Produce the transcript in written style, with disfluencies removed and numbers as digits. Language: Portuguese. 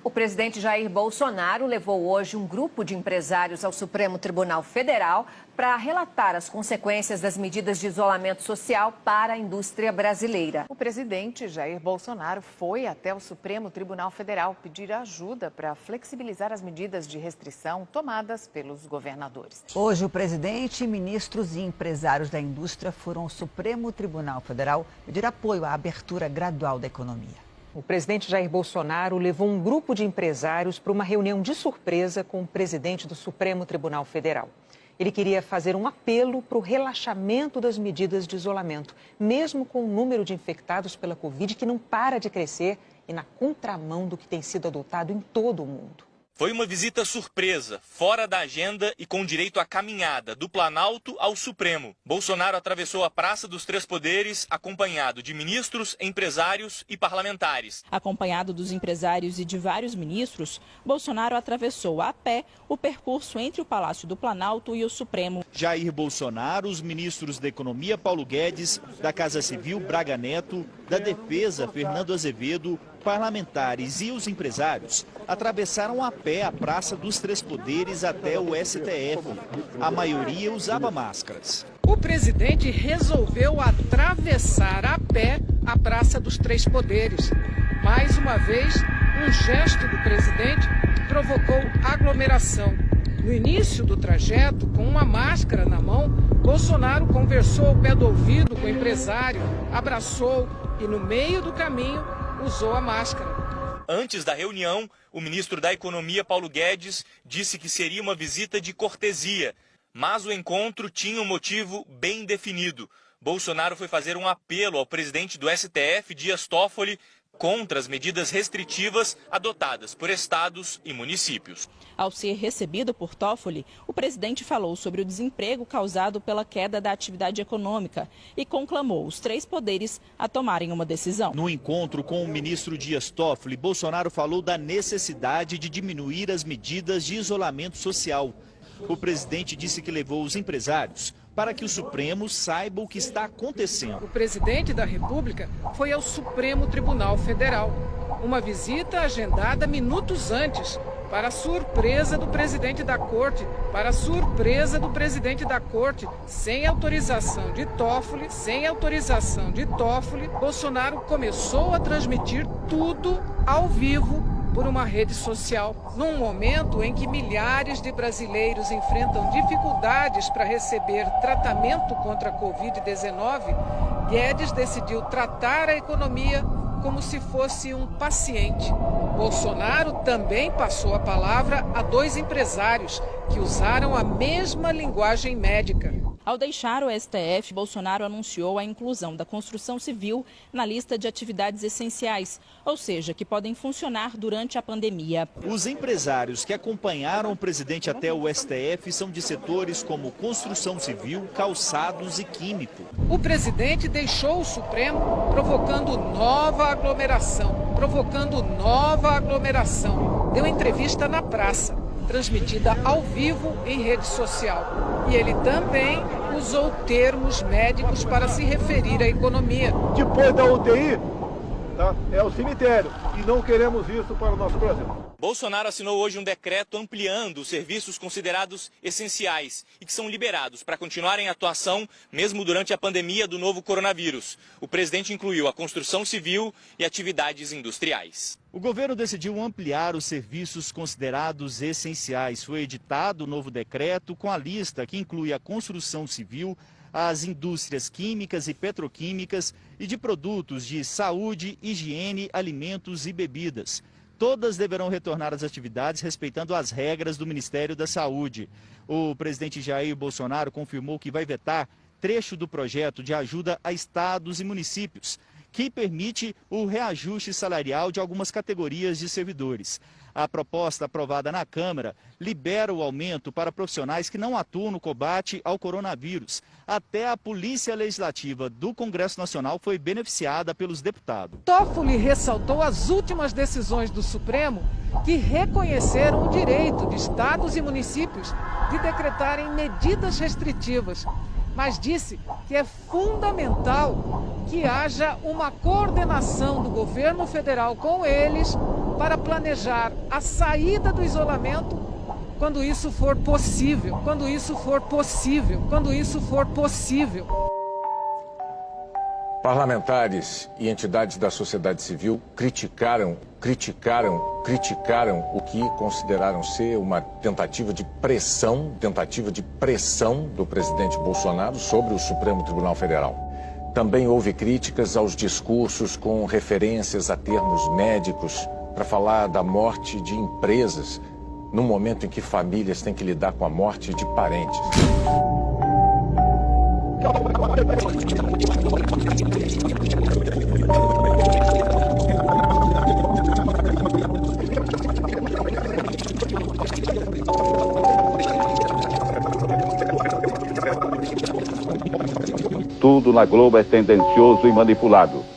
O presidente Jair Bolsonaro levou hoje um grupo de empresários ao Supremo Tribunal Federal para relatar as consequências das medidas de isolamento social para a indústria brasileira. O presidente Jair Bolsonaro foi até o Supremo Tribunal Federal pedir ajuda para flexibilizar as medidas de restrição tomadas pelos governadores. Hoje, o presidente, ministros e empresários da indústria foram ao Supremo Tribunal Federal pedir apoio à abertura gradual da economia. O presidente Jair Bolsonaro levou um grupo de empresários para uma reunião de surpresa com o presidente do Supremo Tribunal Federal. Ele queria fazer um apelo para o relaxamento das medidas de isolamento, mesmo com o número de infectados pela Covid que não para de crescer e na contramão do que tem sido adotado em todo o mundo. Foi uma visita surpresa, fora da agenda e com direito à caminhada do Planalto ao Supremo. Bolsonaro atravessou a Praça dos Três Poderes acompanhado de ministros, empresários e parlamentares. Acompanhado dos empresários e de vários ministros, Bolsonaro atravessou a pé o percurso entre o Palácio do Planalto e o Supremo. Jair Bolsonaro, os ministros da Economia Paulo Guedes, da Casa Civil Braga Neto, da Defesa Fernando Azevedo, parlamentares e os empresários atravessaram a pé a Praça dos Três Poderes até o STF. A maioria usava máscaras. O presidente resolveu atravessar a pé a Praça dos Três Poderes. Mais uma vez, um gesto do presidente provocou aglomeração. No início do trajeto, com uma máscara na mão, Bolsonaro conversou ao pé do ouvido com o empresário, abraçou e, no meio do caminho, usou a máscara. Antes da reunião, o ministro da Economia, Paulo Guedes, disse que seria uma visita de cortesia. Mas o encontro tinha um motivo bem definido. Bolsonaro foi fazer um apelo ao presidente do STF, Dias Toffoli, contra as medidas restritivas adotadas por estados e municípios. Ao ser recebido por Toffoli, o presidente falou sobre o desemprego causado pela queda da atividade econômica e conclamou os três poderes a tomarem uma decisão. No encontro com o ministro Dias Toffoli, Bolsonaro falou da necessidade de diminuir as medidas de isolamento social. O presidente disse que levou os empresários para que o Supremo saiba o que está acontecendo. O presidente da República foi ao Supremo Tribunal Federal. Uma visita agendada minutos antes, para a surpresa do presidente da Corte, sem autorização de Toffoli, Bolsonaro começou a transmitir tudo ao vivo por uma rede social. Num momento em que milhares de brasileiros enfrentam dificuldades para receber tratamento contra a Covid-19, Guedes decidiu tratar a economia como se fosse um paciente. Bolsonaro também passou a palavra a dois empresários que usaram a mesma linguagem médica. Ao deixar o STF, Bolsonaro anunciou a inclusão da construção civil na lista de atividades essenciais, ou seja, que podem funcionar durante a pandemia. Os empresários que acompanharam o presidente até o STF são de setores como construção civil, calçados e químico. O presidente deixou o Supremo provocando nova aglomeração. Deu entrevista na praça, transmitida ao vivo em rede social. E ele também usou termos médicos para se referir à economia. Depois da UTI, é o cemitério. E não queremos isso para o nosso Brasil. Bolsonaro assinou hoje um decreto ampliando os serviços considerados essenciais e que são liberados para continuarem em atuação mesmo durante a pandemia do novo coronavírus. O presidente incluiu a construção civil e atividades industriais. O governo decidiu ampliar os serviços considerados essenciais. Foi editado o novo decreto com a lista que inclui a construção civil, as indústrias químicas e petroquímicas e de produtos de saúde, higiene, alimentos e bebidas. Todas deverão retornar às atividades respeitando as regras do Ministério da Saúde. O presidente Jair Bolsonaro confirmou que vai vetar trecho do projeto de ajuda a estados e municípios, que permite o reajuste salarial de algumas categorias de servidores. A proposta aprovada na Câmara libera o aumento para profissionais que não atuam no combate ao coronavírus. Até a Polícia Legislativa do Congresso Nacional foi beneficiada pelos deputados. Toffoli ressaltou as últimas decisões do Supremo que reconheceram o direito de estados e municípios de decretarem medidas restritivas, mas disse que é fundamental que haja uma coordenação do governo federal com eles para planejar a saída do isolamento quando isso for possível, quando isso for possível, quando isso for possível. Parlamentares e entidades da sociedade civil criticaram o que consideraram ser uma tentativa de pressão do presidente Bolsonaro sobre o Supremo Tribunal Federal. Também houve críticas aos discursos com referências a termos médicos para falar da morte de empresas, no momento em que famílias têm que lidar com a morte de parentes. Tudo na Globo é tendencioso e manipulado.